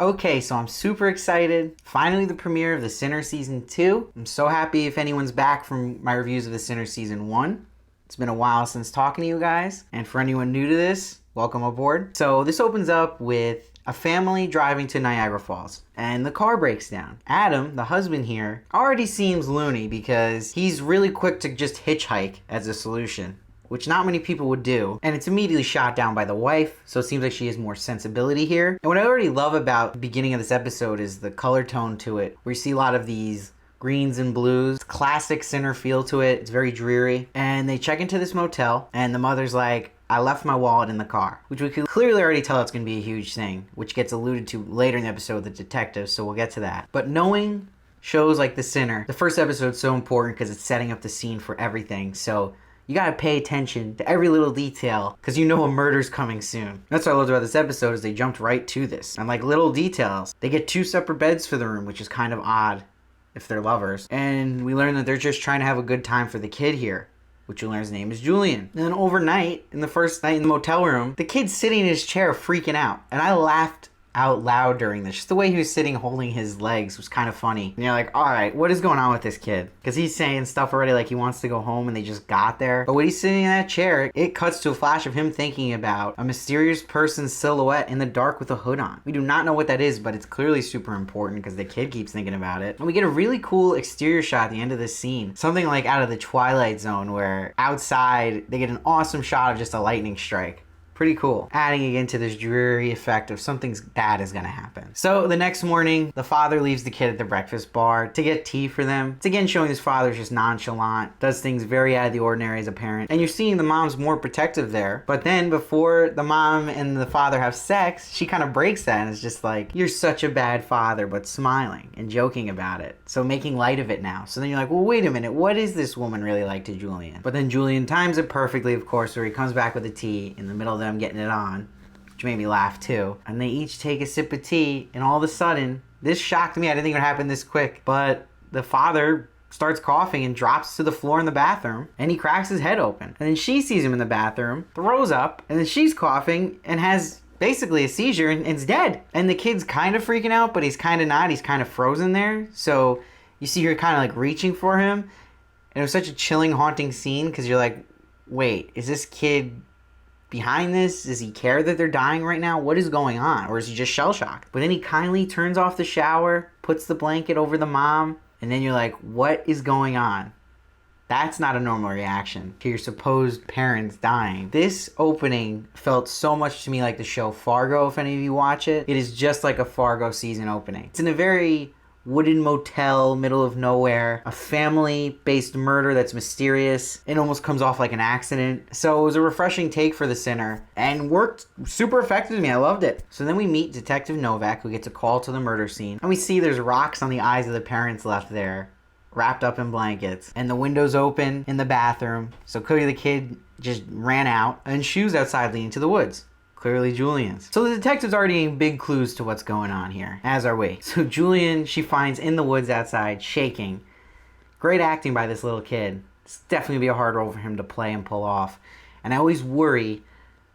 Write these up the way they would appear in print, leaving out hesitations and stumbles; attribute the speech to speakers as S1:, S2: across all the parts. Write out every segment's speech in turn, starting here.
S1: Okay, so I'm super excited. Finally the premiere of The Sinner Season 2. I'm so happy if anyone's back from my reviews of The Sinner Season 1. It's been a while since talking to you guys. And for anyone new to this, welcome aboard. So this opens up with a family driving to Niagara Falls, and the car breaks down. Adam, the husband here, already seems loony because he's really quick to just hitchhike as a solution, which not many people would do, and it's immediately shot down by the wife, so it seems like she has more sensibility here. And what I already love about the beginning of this episode is the color tone to it, where you see a lot of these greens and blues, classic Sinner feel to it. It's very dreary. And they check into this motel, and the mother's like, I left my wallet in the car, which we could clearly already tell it's going to be a huge thing, which gets alluded to later in the episode with the detectives, so we'll get to that. But knowing shows like The Sinner, the first episode's so important because it's setting up the scene for everything, so you gotta pay attention to every little detail because you know a murder's coming soon. That's what I loved about this episode is they jumped right to this. And like little details, they get 2 separate beds for the room, which is kind of odd if they're lovers. And we learn that they're just trying to have a good time for the kid here, which you learn his name is Julian. And then overnight, in the first night in the motel room, the kid's sitting in his chair freaking out. And I laughed out loud during this. Just the way he was sitting holding his legs was kind of funny. And you're like, all right, what is going on with this kid? Because he's saying stuff already like he wants to go home and they just got there. But when he's sitting in that chair, it cuts to a flash of him thinking about a mysterious person's silhouette in the dark with a hood on. We do not know what that is, but it's clearly super important because the kid keeps thinking about it. And we get a really cool exterior shot at the end of this scene. Something like out of the Twilight Zone where outside they get an awesome shot of just a lightning strike. Pretty cool. Adding again to this dreary effect of something bad is gonna happen. So the next morning, the father leaves the kid at the breakfast bar to get tea for them. It's again showing his father's just nonchalant, does things very out of the ordinary as a parent. And you're seeing the mom's more protective there. But then before the mom and the father have sex, she kind of breaks that and is just like, you're such a bad father, but smiling and joking about it. So making light of it now. So then you're like, well, wait a minute, what is this woman really like to Julian? But then Julian times it perfectly, of course, where he comes back with the tea in the middle of them getting it on, which made me laugh too. And they each take a sip of tea, and all of a sudden, this shocked me. I didn't think it would happen this quick, but the father starts coughing and drops to the floor in the bathroom, and he cracks his head open. And then she sees him in the bathroom, throws up, and then she's coughing and has basically a seizure and is dead. And the kid's kind of freaking out, but he's kind of not. He's kind of frozen there. So you see her kind of like reaching for him. And it was such a chilling, haunting scene because you're like, wait, is this kid behind this? Does he care that they're dying right now? What is going on? Or is he just shell-shocked? But then he kindly turns off the shower, puts the blanket over the mom, and then you're like, what is going on? That's not a normal reaction to your supposed parents dying. This opening felt so much to me like the show Fargo, if any of you watch it. It is just like a Fargo season opening. It's in a very wooden motel, middle of nowhere, a family-based murder that's mysterious. It almost comes off like an accident. So it was a refreshing take for The Sinner and worked super effective to me. I loved it. So then we meet Detective Novak, who gets a call to the murder scene. And we see there's rocks on the eyes of the parents left there, wrapped up in blankets. And the window's open in the bathroom. So clearly the kid just ran out and shoes outside leading to the woods. Clearly Julian's. So the detective's already getting big clues to what's going on here, as are we. So Julian, she finds in the woods outside, shaking. Great acting by this little kid. It's definitely gonna be a hard role for him to play and pull off. And I always worry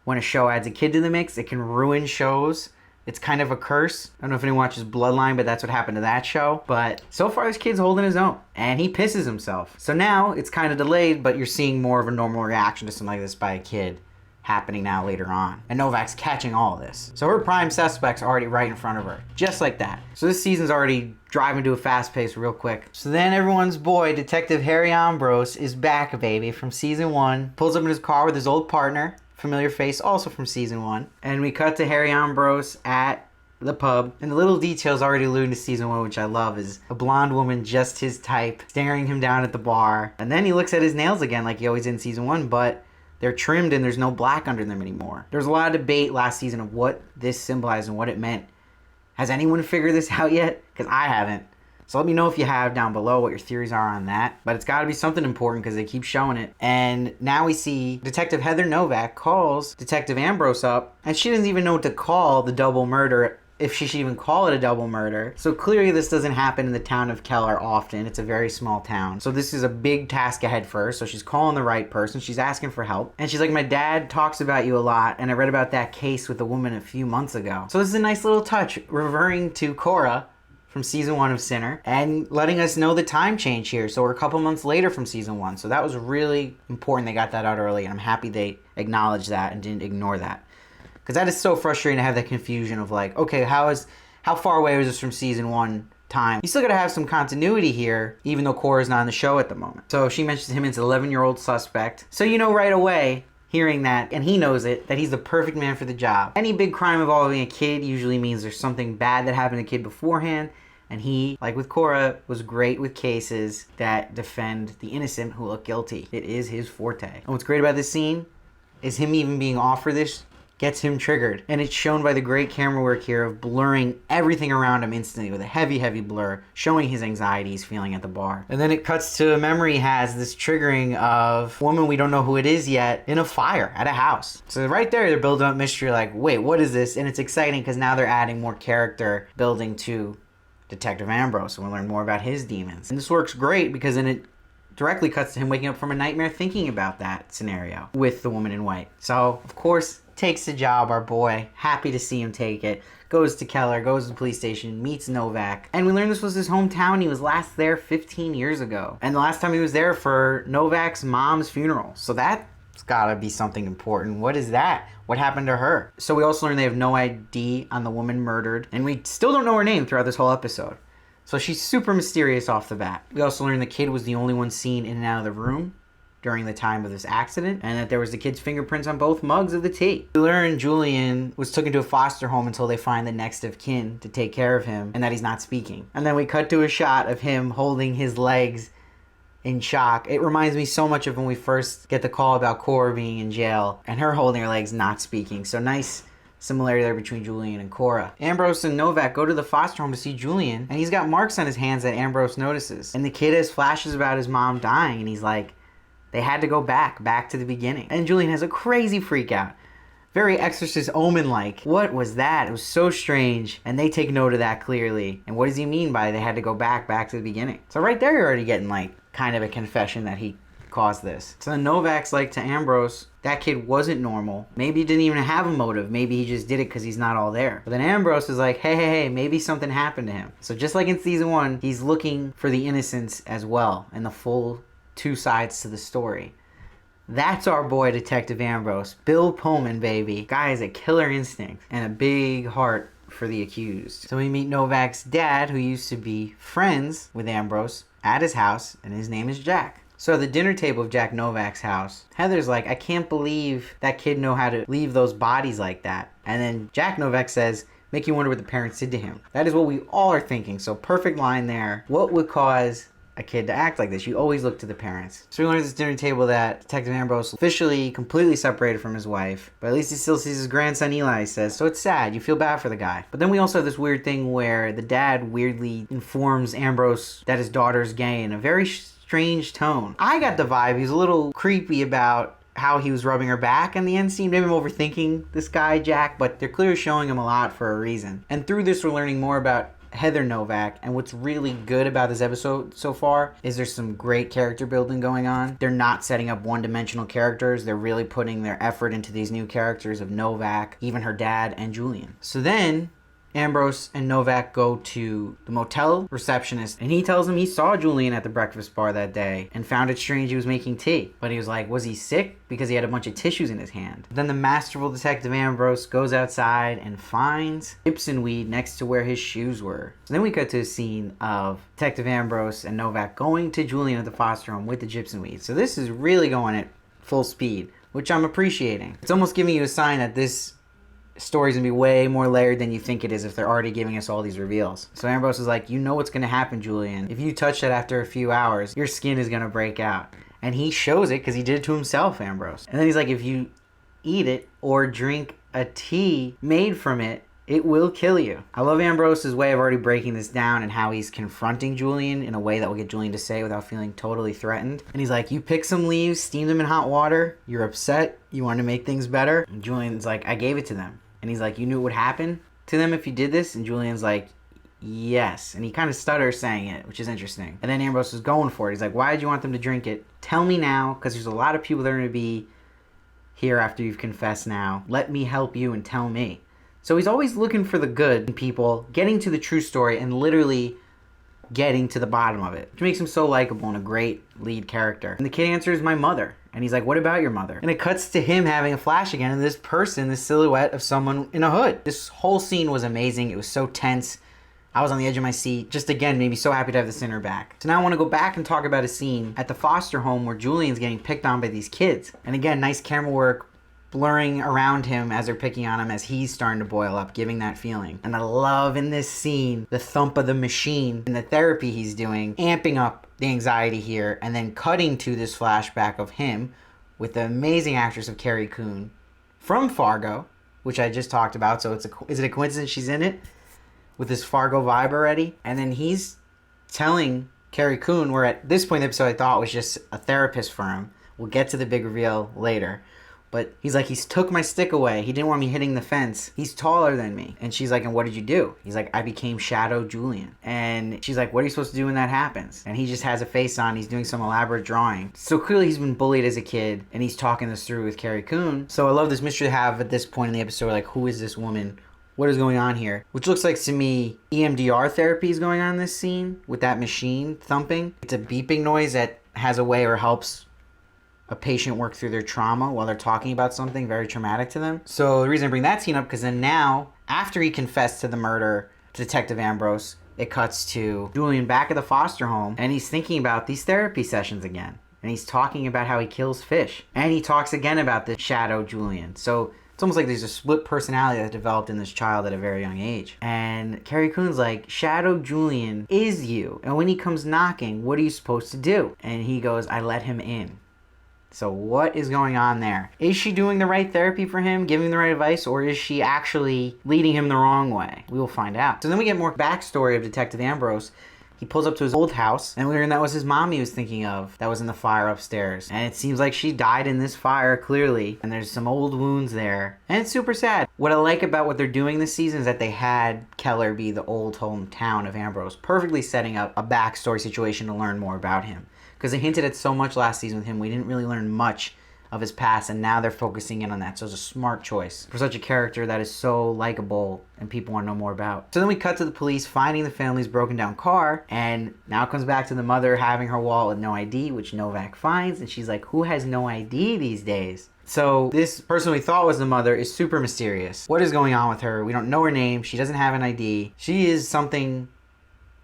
S1: when a show adds a kid to the mix, it can ruin shows. It's kind of a curse. I don't know if anyone watches Bloodline, but that's what happened to that show. But so far, this kid's holding his own. And he pisses himself. So now, it's kind of delayed, but you're seeing more of a normal reaction to something like this by a kid happening now later on. And Novak's catching all of this. So her prime suspect's already right in front of her. Just like that. So this season's already driving to a fast pace real quick. So then everyone's boy, Detective Harry Ambrose, is back, baby, from season 1. Pulls up in his car with his old partner. Familiar face, also from season 1. And we cut to Harry Ambrose at the pub. And the little details already alluding to season 1, which I love, is a blonde woman just his type, staring him down at the bar. And then he looks at his nails again like he always did in season 1, but they're trimmed and there's no black under them anymore. There's a lot of debate last season of what this symbolized and what it meant. Has anyone figured this out yet? Because I haven't. So let me know if you have down below what your theories are on that. But it's got to be something important because they keep showing it. And now we see Detective Heather Novak calls Detective Ambrose up. And she doesn't even know what to call the double murder if she should even call it a double murder. So clearly this doesn't happen in the town of Keller often. It's a very small town. So this is a big task ahead for her. So she's calling the right person. She's asking for help. And she's like, my dad talks about you a lot, and I read about that case with the woman a few months ago. So this is a nice little touch, referring to Cora from season 1 of Sinner and letting us know the time change here. So we're a couple months later from season 1. So that was really important. They got that out early, and I'm happy they acknowledged that and didn't ignore that. Because that is so frustrating to have that confusion of like, okay, how far away was this from season 1 time? You still got to have some continuity here, even though Cora's not on the show at the moment. So she mentions him as an 11-year-old suspect. So you know right away, hearing that, and he knows it, that he's the perfect man for the job. Any big crime involving a kid usually means there's something bad that happened to the kid beforehand. And he, like with Cora, was great with cases that defend the innocent who look guilty. It is his forte. And what's great about this scene is him even being offered this gets him triggered. And it's shown by the great camera work here of blurring everything around him instantly with a heavy, heavy blur, showing his anxiety he's feeling at the bar. And then it cuts to a memory he has, this triggering of a woman we don't know who it is yet in a fire at a house. So right there, they're building up mystery like, wait, what is this? And it's exciting because now they're adding more character building to Detective Ambrose, and we'll learn more about his demons. And this works great because then it directly cuts to him waking up from a nightmare thinking about that scenario with the woman in white. So, of course, takes the job, our boy. Happy to see him take it. Goes to Keller, goes to the police station, meets Novak. And we learned this was his hometown. He was last there 15 years ago. And the last time he was there for Novak's mom's funeral. So that's gotta be something important. What is that? What happened to her? So we also learned they have no ID on the woman murdered. And we still don't know her name throughout this whole episode. So she's super mysterious off the bat. We also learned the kid was the only one seen in and out of the room during the time of this accident, and that there was the kid's fingerprints on both mugs of the tea. We learned Julian was taken to a foster home until they find the next of kin to take care of him, and that he's not speaking. And then we cut to a shot of him holding his legs in shock. It reminds me so much of when we first get the call about Cora being in jail, and her holding her legs not speaking. So nice similarity there between Julian and Cora. Ambrose and Novak go to the foster home to see Julian, and he's got marks on his hands that Ambrose notices. And the kid has flashes about his mom dying, and he's like, they had to go back to the beginning. And Julian has a crazy freak out. Very Exorcist Omen-like. What was that? It was so strange. And they take note of that clearly. And what does he mean by they had to go back to the beginning? So right there you're already getting like kind of a confession that he caused this. So then Novak's like to Ambrose, that kid wasn't normal. Maybe he didn't even have a motive. Maybe he just did it because he's not all there. But then Ambrose is like, hey, maybe something happened to him. So just like in season 1, he's looking for the innocence as well and the full 2 sides to the story. That's our boy Detective Ambrose. Bill Pullman, baby. Guy has a killer instinct and a big heart for the accused. So we meet Novak's dad, who used to be friends with Ambrose, at his house, and his name is Jack. So at the dinner table of Jack Novak's house, Heather's like, I can't believe that kid know how to leave those bodies like that. And then Jack Novak says, make you wonder what the parents did to him. That is what we all are thinking. So perfect line there. What would cause a kid to act like this? You always look to the parents. So we learn at this dinner table that Detective Ambrose officially completely separated from his wife, but at least he still sees his grandson Eli, he says. So it's sad. You feel bad for the guy. But then we also have this weird thing where the dad weirdly informs Ambrose that his daughter's gay in a very strange tone. I got the vibe he was a little creepy about how he was rubbing her back in the end scene. Maybe I'm overthinking this guy, Jack, but they're clearly showing him a lot for a reason. And through this, we're learning more about Heather Novak, and what's really good about this episode so far is there's some great character building going on. They're not setting up one-dimensional characters. They're really putting their effort into these new characters of Novak, even her dad, and Julian. So then Ambrose and Novak go to the motel receptionist, and he tells him he saw Julian at the breakfast bar that day and found it strange he was making tea. But he was like, was he sick? Because he had a bunch of tissues in his hand. Then the masterful Detective Ambrose goes outside and finds gypsum weed next to where his shoes were. So then we cut to a scene of Detective Ambrose and Novak going to Julian at the foster home with the gypsum weed. So this is really going at full speed, which I'm appreciating. It's almost giving you a sign that this story's gonna be way more layered than you think it is if they're already giving us all these reveals. So Ambrose is like, you know what's gonna happen, Julian. If you touch that after a few hours, your skin is gonna break out. And he shows it because he did it to himself, Ambrose. And then he's like, if you eat it or drink a tea made from it, it will kill you. I love Ambrose's way of already breaking this down and how he's confronting Julian in a way that will get Julian to say it without feeling totally threatened. And he's like, you pick some leaves, steam them in hot water, you're upset, you want to make things better. And Julian's like, I gave it to them. And he's like, you knew what would happen? to them if you did this? And Julian's like, yes. And he kind of stutters saying it, which is interesting. And then Ambrose is going for it. He's like, why did you want them to drink it? Tell me now, because there's a lot of people that are going to be here after you've confessed now. Let me help you and tell me. So he's always looking for the good in people, getting to the true story, and literally getting to the bottom of it, which makes him so likable and a great lead character. And the kid answers, my mother. And he's like, what about your mother? And it cuts to him having a flash again, and this person, this silhouette of someone in a hood. This whole scene was amazing. It was so tense. I was on the edge of my seat. Just again, made me so happy to have the sinner back. So now I want to go back and talk about a scene at the foster home where Julian's getting picked on by these kids. And again, nice camera work, blurring around him as they're picking on him as he's starting to boil up, giving that feeling. And I love in this scene the thump of the machine and the therapy he's doing, amping up the anxiety here, and then cutting to this flashback of him with the amazing actress of Carrie Coon from Fargo, which I just talked about. So is it a coincidence she's in it? With this Fargo vibe already? And then he's telling Carrie Coon, where at this point in the episode I thought was just a therapist for him. We'll get to the big reveal later. But he's like, he's took my stick away. He didn't want me hitting the fence. He's taller than me. And she's like, and what did you do? He's like, I became Shadow Julian. And she's like, what are you supposed to do when that happens? And he just has a face on. He's doing some elaborate drawing. So clearly he's been bullied as a kid. And he's talking this through with Carrie Coon. So I love this mystery to have at this point in the episode. Like, who is this woman? What is going on here? Which looks like to me EMDR therapy is going on in this scene with that machine thumping. It's a beeping noise that has a way or helps a patient work through their trauma while they're talking about something very traumatic to them. So the reason I bring that scene up, because then now, after he confessed to the murder to Detective Ambrose, it cuts to Julian back at the foster home, and he's thinking about these therapy sessions again. And he's talking about how he kills fish. And he talks again about the Shadow Julian. So it's almost like there's a split personality that developed in this child at a very young age. And Carrie Coon's like, Shadow Julian is you. And when he comes knocking, what are you supposed to do? And he goes, I let him in. So what is going on there? Is she doing the right therapy for him, giving the right advice, or is she actually leading him the wrong way? We will find out. So then we get more backstory of Detective Ambrose. He pulls up to his old house, and we learn that was his mom he was thinking of that was in the fire upstairs. And it seems like she died in this fire, clearly. And there's some old wounds there. And it's super sad. What I like about what they're doing this season is that they had Keller be the old hometown of Ambrose, perfectly setting up a backstory situation to learn more about him. Because they hinted at so much last season with him, we didn't really learn much of his past, and now they're focusing in on that. So it's a smart choice for such a character that is so likable and people want to know more about. So then we cut to the police finding the family's broken down car, and now it comes back to the mother having her wallet with no ID, which Novak finds, and she's like, who has no ID these days? So this person we thought was the mother is super mysterious. What is going on with her? We don't know her name. She doesn't have an ID. She is something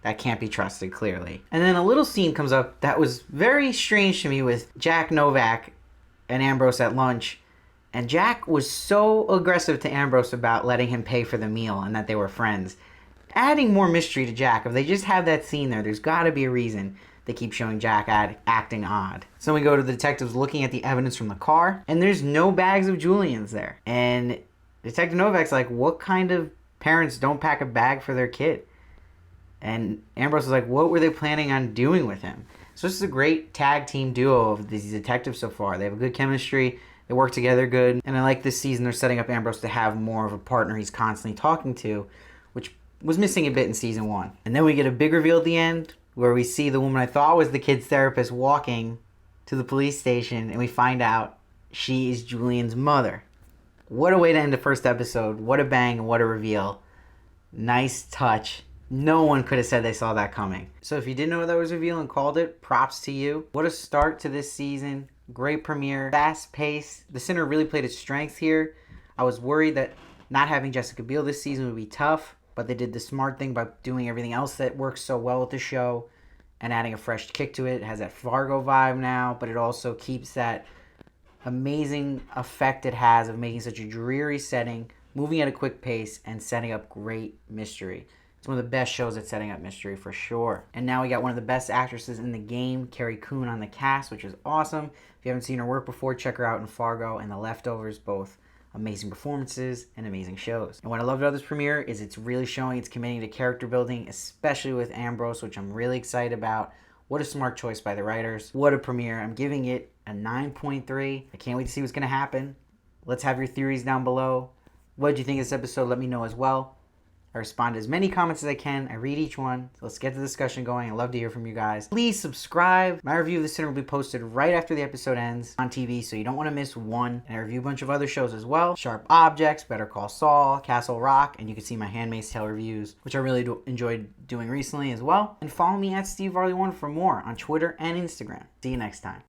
S1: that can't be trusted, clearly. And then a little scene comes up that was very strange to me with Jack Novak and Ambrose at lunch. And Jack was so aggressive to Ambrose about letting him pay for the meal and that they were friends. Adding more mystery to Jack. If they just have that scene there's got to be a reason they keep showing Jack acting odd. So we go to the detectives looking at the evidence from the car, and there's no bags of Julian's there. And Detective Novak's like, what kind of parents don't pack a bag for their kid? And Ambrose was like, what were they planning on doing with him? So this is a great tag team duo of these detectives so far. They have a good chemistry. They work together good. And I like this season they're setting up Ambrose to have more of a partner he's constantly talking to, which was missing a bit in season 1. And then we get a big reveal at the end where we see the woman I thought was the kid's therapist walking to the police station, and we find out she is Julian's mother. What a way to end the first episode. What a bang and what a reveal. Nice touch. No one could have said they saw that coming. So if you didn't know that was a reveal and called it, props to you. What a start to this season. Great premiere. Fast pace. The Sinner really played its strength here. I was worried that not having Jessica Biel this season would be tough, but they did the smart thing by doing everything else that works so well with the show and adding a fresh kick to it. It has that Fargo vibe now, but it also keeps that amazing effect it has of making such a dreary setting, moving at a quick pace, and setting up great mystery. It's one of the best shows at setting up mystery for sure. And now we got one of the best actresses in the game, Carrie Coon, on the cast, which is awesome. If you haven't seen her work before, check her out in Fargo and The Leftovers, both amazing performances and amazing shows. And what I loved about this premiere is it's really showing it's committing to character building, especially with Ambrose, which I'm really excited about. What a smart choice by the writers. What a premiere. I'm giving it a 9.3. I can't wait to see what's going to happen. Let's have your theories down below. What did you think of this episode? Let me know as well. I respond to as many comments as I can. I read each one. So let's get the discussion going. I love to hear from you guys. Please subscribe. My review of The Sinner will be posted right after the episode ends on TV, so you don't want to miss one. And I review a bunch of other shows as well. Sharp Objects, Better Call Saul, Castle Rock, and you can see my Handmaid's Tale reviews, which I really enjoyed doing recently as well. And follow me at Varley1 for more on Twitter and Instagram. See you next time.